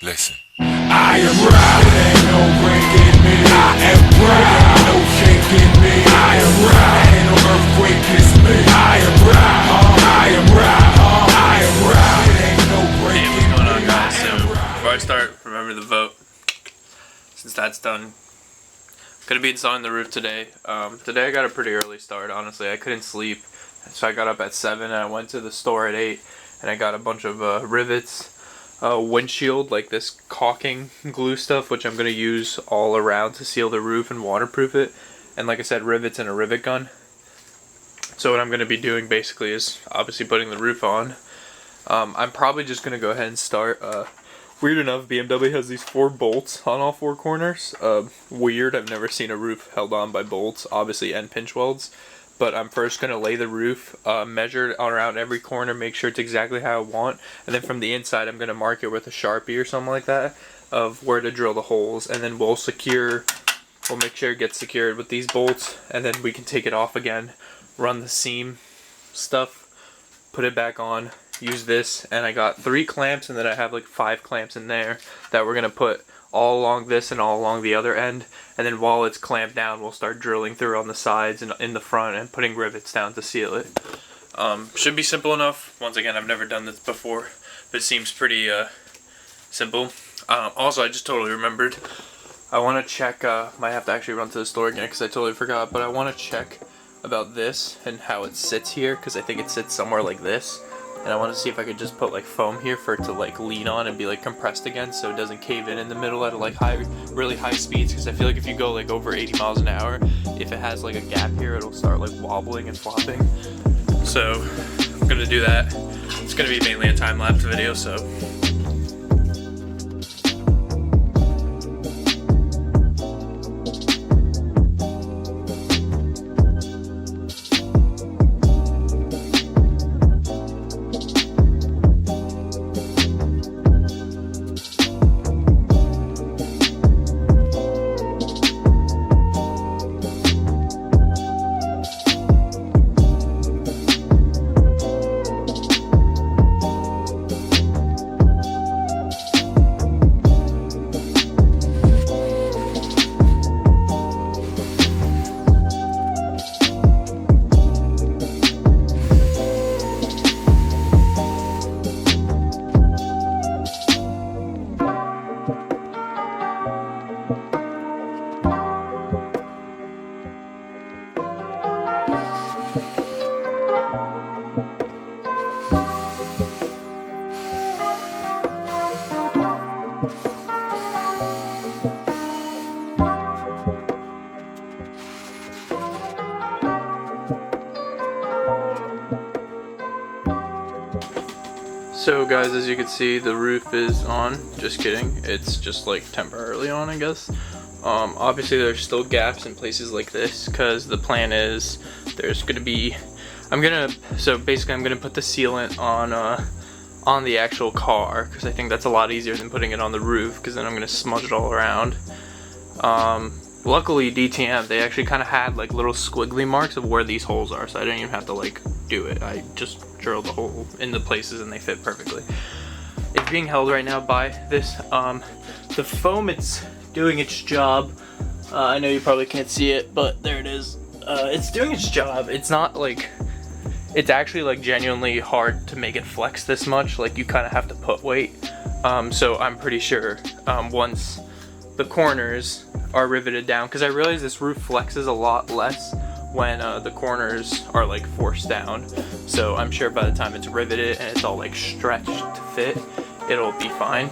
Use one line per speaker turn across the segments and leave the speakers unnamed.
Listen. I am proud, it ain't no breaking me. I am proud, no shaking me. I am proud, ain't no earthquake kiss me. I am proud, I am proud, I am proud, it ain't no breaking me.
Hey, what's going on, guys? So before I start, remember the vote. Since that's done, gonna be installing the roof today. Today I got a pretty early start. Honestly, I couldn't sleep, so I got up at 7 and I went to the store at 8, and I got a bunch of rivets. Windshield, like this caulking glue stuff, which I'm going to use all around to seal the roof and waterproof it, and like I said, rivets and a rivet gun. So what I'm going to be doing basically is obviously putting the roof on. I'm probably just going to go ahead and start. Weird enough, BMW has these 4 bolts on all 4 corners. Weird, I've never seen a roof held on by bolts, obviously, and pinch welds. But I'm first going to lay the roof, measure it around every corner, make sure it's exactly how I want, and then from the inside I'm going to mark it with a Sharpie or something like that of where to drill the holes, and then we'll make sure it gets secured with these bolts, and then we can take it off again, run the seam stuff, put it back on, use this, and I got 3 clamps, and then I have like 5 clamps in there that we're going to put all along this and all along the other end, and then while it's clamped down we'll start drilling through on the sides and in the front and putting rivets down to seal it. Should be simple enough. Once again, I've never done this before, but it seems pretty simple. Also, I just totally remembered, I want to check, might have to actually run to the store again because I totally forgot, but I want to check about this and how it sits here, because I think it sits somewhere like this. And I want to see if I could just put like foam here for it to like lean on and be like compressed again, so it doesn't cave in the middle at like really high speeds. Because I feel like if you go like over 80 miles an hour, if it has like a gap here, it'll start like wobbling and flopping. So I'm gonna do that. It's gonna be mainly a time-lapse video, so. So guys, as you can see, the roof is on. Just kidding, it's just like temporarily on, I guess. Obviously there's still gaps in places like this, because the plan is there's gonna be, I'm gonna put the sealant on the actual car, because I think that's a lot easier than putting it on the roof, because then I'm gonna smudge it all around. Luckily DTM, they actually kind of had like little squiggly marks of where these holes are, so I didn't even have to like do it. I just drilled the hole in the places and they fit perfectly. It's being held right now by this, the foam, it's doing its job. I know you probably can't see it, but there it is. It's doing its job. It's not like, it's actually like genuinely hard to make it flex this much. Like you kind of have to put weight. So I'm pretty sure once the corners are riveted down, because I realize this roof flexes a lot less when the corners are like forced down, so I'm sure by the time it's riveted and it's all like stretched to fit, it'll be fine.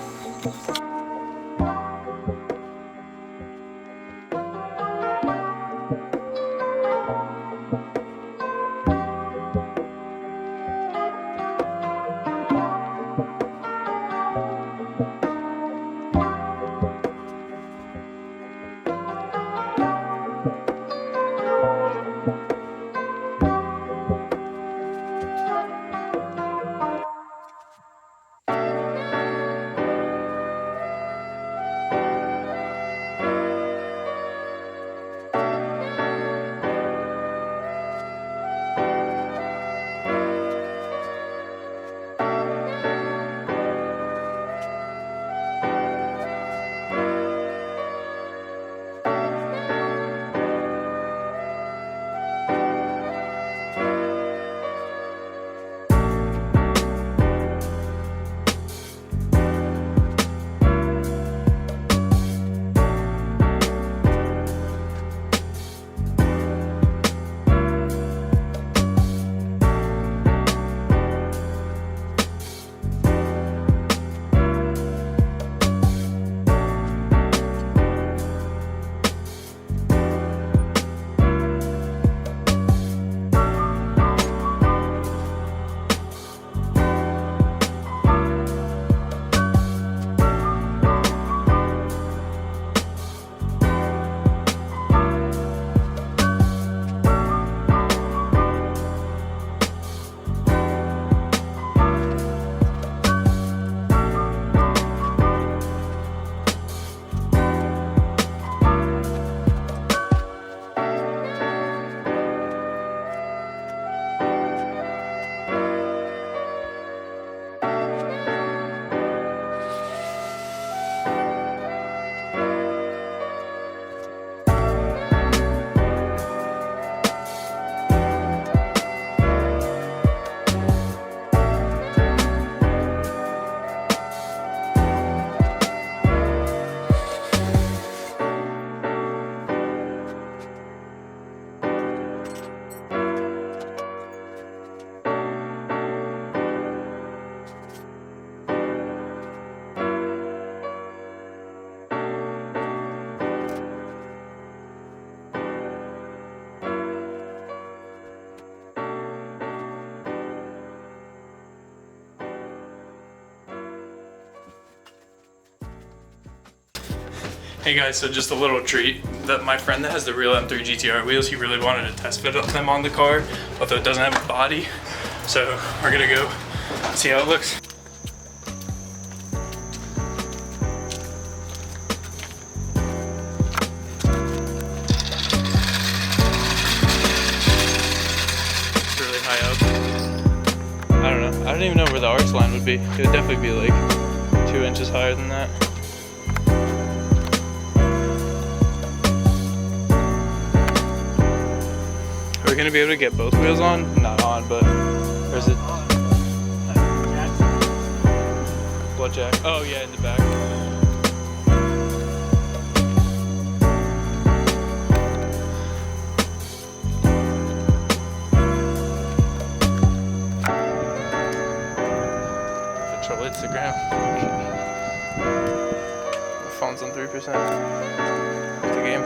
Hey guys, so just a little treat. My friend that has the real M3 GTR wheels, he really wanted to test fit them on the car, although it doesn't have a body. So we're gonna go see how it looks. It's really high up. I don't know. I don't even know where the arch line would be. It would definitely be like 2 inches higher than that. Are we gonna be able to get both wheels on? Not on, but there's a what jack? Oh yeah, in the back. Control Instagram. My phone's on 3%. The game.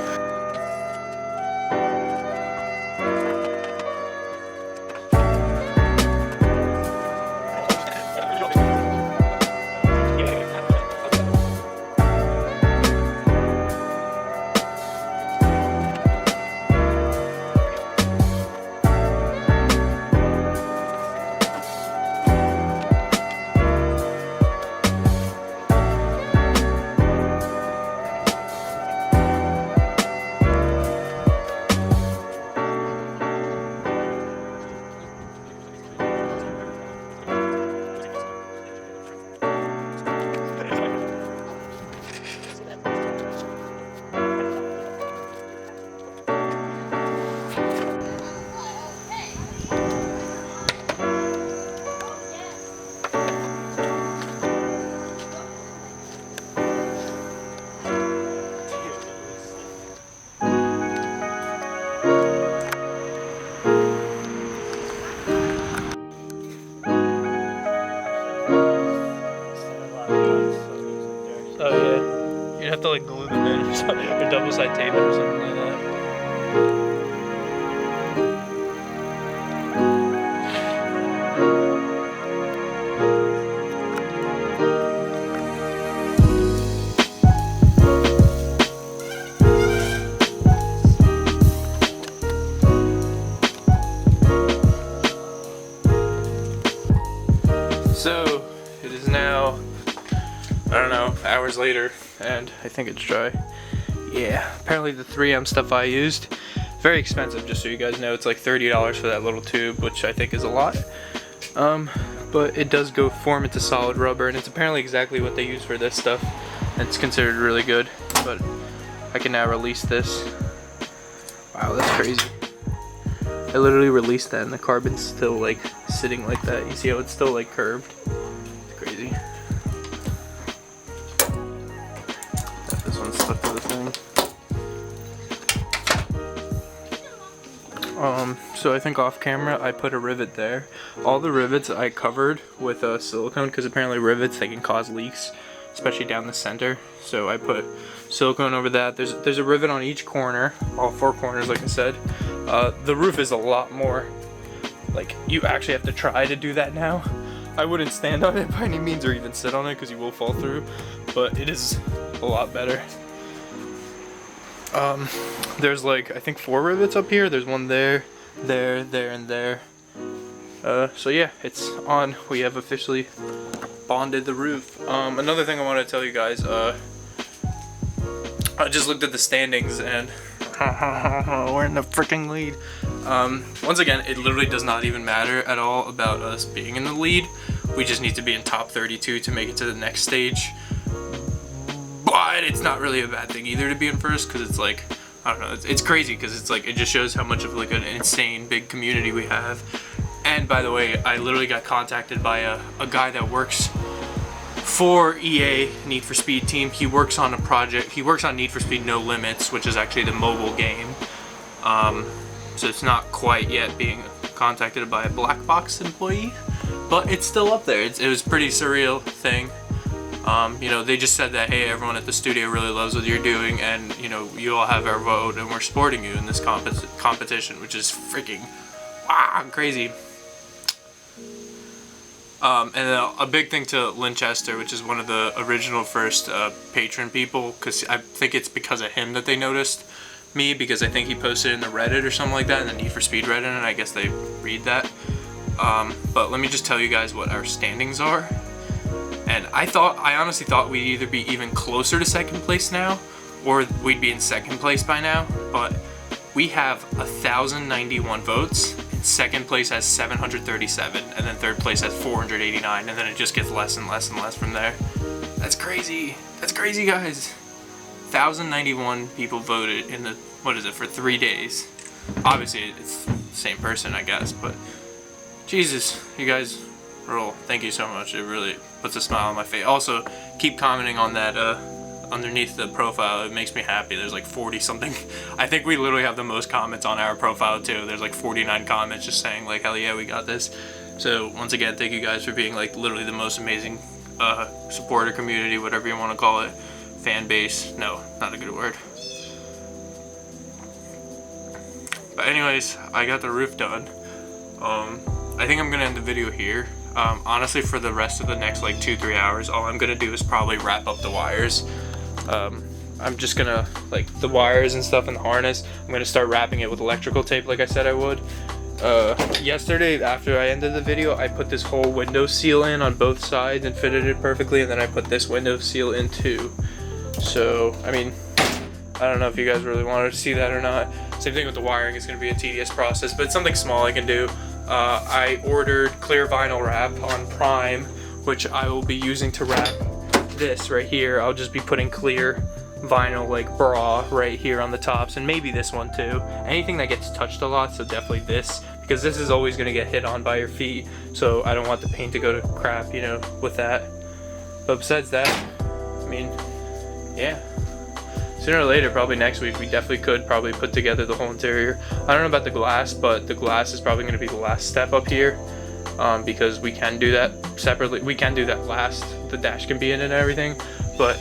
Oh yeah, you'd have to like glue them in or something, or double side tape it or something like that. So it is now, I don't know, hours later, and I think it's dry. Yeah, apparently the 3M stuff I used, very expensive, just so you guys know. It's like $30 for that little tube, which I think is a lot. But it does go form into solid rubber, and it's apparently exactly what they use for this stuff. And it's considered really good, but I can now release this. Wow, that's crazy. I literally released that and the carbon's still like sitting like that. You see how it's still like curved? It's crazy. This one's stuck to the thing. So I think off camera I put a rivet there. All the rivets I covered with silicone, because apparently rivets, they can cause leaks, especially down the center. So I put silicone over that. There's a rivet on each corner, all 4 corners like I said. The roof is a lot more, like, you actually have to try to do that now. I wouldn't stand on it by any means or even sit on it because you will fall through, but it is a lot better. There's like, I think 4 rivets up here. There's one there, there, and there. So yeah, it's on. We have officially bonded the roof. Another thing I want to tell you guys, I just looked at the standings and we're in the freaking lead. Once again, it literally does not even matter at all about us being in the lead. We just need to be in top 32 to make it to the next stage. But it's not really a bad thing either to be in first, because it's like, I don't know, it's crazy because it's like, it just shows how much of like an insane big community we have. And by the way, I literally got contacted by a guy that works for EA Need for Speed team. He works on a project, he works on Need for Speed No Limits, which is actually the mobile game. So it's not quite yet being contacted by a black box employee, but it's still up there. It was a pretty surreal thing. You know, they just said that, hey, everyone at the studio really loves what you're doing, and you know, you all have our vote, and we're supporting you in this competition, which is freaking crazy. And then a big thing to Lin Chester, which is one of the original first patron people, because I think it's because of him that they noticed me, because I think he posted in the Reddit or something like that, and the Need for Speed Reddit, and I guess they read that. But let me just tell you guys what our standings are. And I honestly thought we'd either be even closer to second place now, or we'd be in second place by now. But we have 1,091 votes. Second place has 737, and then third place has 489, and then it just gets less and less and less from there. That's crazy. That's crazy, guys. 1,091 people voted in the, for 3 days. Obviously, it's the same person, I guess, but Jesus, you guys rule. Thank you so much. It really puts a smile on my face. Also, keep commenting on that underneath the profile. It makes me happy. There's like 40 something. I think we literally have the most comments on our profile too. There's like 49 comments just saying like, hell yeah, we got this. So once again, thank you guys for being like literally the most amazing supporter community, whatever you want to call it. Fan base. No, not a good word. But anyways, I got the roof done. I think I'm gonna end the video here. Honestly, for the rest of the next like 2-3 hours, all I'm gonna do is probably wrap up the wires. I'm just gonna, like, the wires and stuff in the harness, I'm gonna start wrapping it with electrical tape like I said I would. Yesterday, after I ended the video, I put this whole window seal in on both sides and fitted it perfectly, and then I put this window seal in too. So, I mean, I don't know if you guys really wanted to see that or not. Same thing with the wiring, it's gonna be a tedious process, but it's something small I can do. I ordered clear vinyl wrap on Prime, which I will be using to wrap this right here. I'll just be putting clear vinyl like bra right here on the tops, and maybe this one too. Anything that gets touched a lot, so definitely this, because this is always gonna get hit on by your feet, so I don't want the paint to go to crap, you know, with that. But besides that, I mean, yeah. Sooner or later, probably next week, we definitely could probably put together the whole interior. I don't know about the glass, but the glass is probably gonna be the last step up here, because we can do that separately. We can do that last. The dash can be in it and everything, but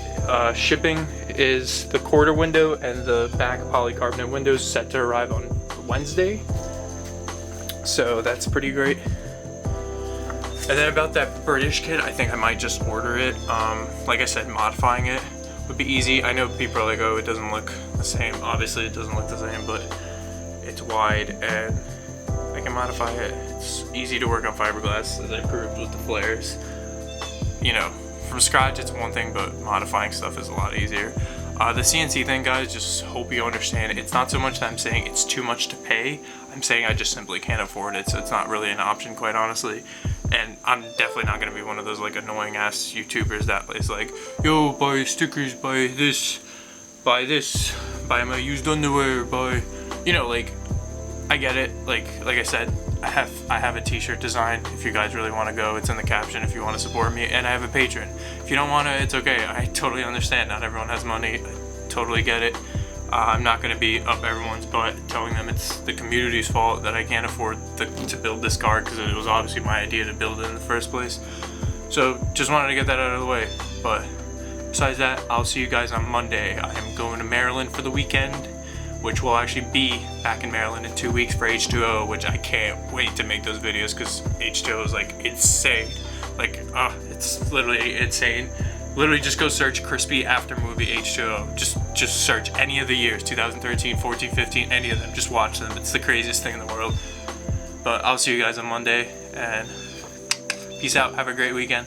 shipping is the quarter window and the back polycarbonate windows set to arrive on Wednesday. So that's pretty great. And then about that British kit, I think I might just order it. Like I said, modifying it would be easy. I know people are like, oh, it doesn't look the same. Obviously it doesn't look the same, but it's wide and I can modify it. It's easy to work on fiberglass, as I proved with the flares. You know, from scratch it's one thing, but modifying stuff is a lot easier. The CNC thing, guys, just hope you understand. It's not so much that I'm saying it's too much to pay. I'm saying I just simply can't afford it, so it's not really an option, quite honestly. And I'm definitely not gonna be one of those like annoying ass YouTubers that is like, yo, buy stickers, buy this, buy my used underwear, buy, you know, like, I get it. Like I said, I have a t-shirt design. If you guys really want to go, it's in the caption if you want to support me, and I have a Patreon. If you don't want to, it's okay. I totally understand. Not everyone has money. I totally get it. I'm not going to be up everyone's butt telling them it's the community's fault that I can't afford to build this car, because it was obviously my idea to build it in the first place. So just wanted to get that out of the way. But besides that, I'll see you guys on Monday. I am going to Maryland for the weekend, which will actually be back in Maryland in 2 weeks for H2O, which I can't wait to make those videos, because H2O is like insane. Like, it's literally insane. Literally just go search crispy after movie H2O. Just search any of the years, 2013, 14, 15, any of them. Just watch them. It's the craziest thing in the world. But I'll see you guys on Monday, and peace out. Have a great weekend.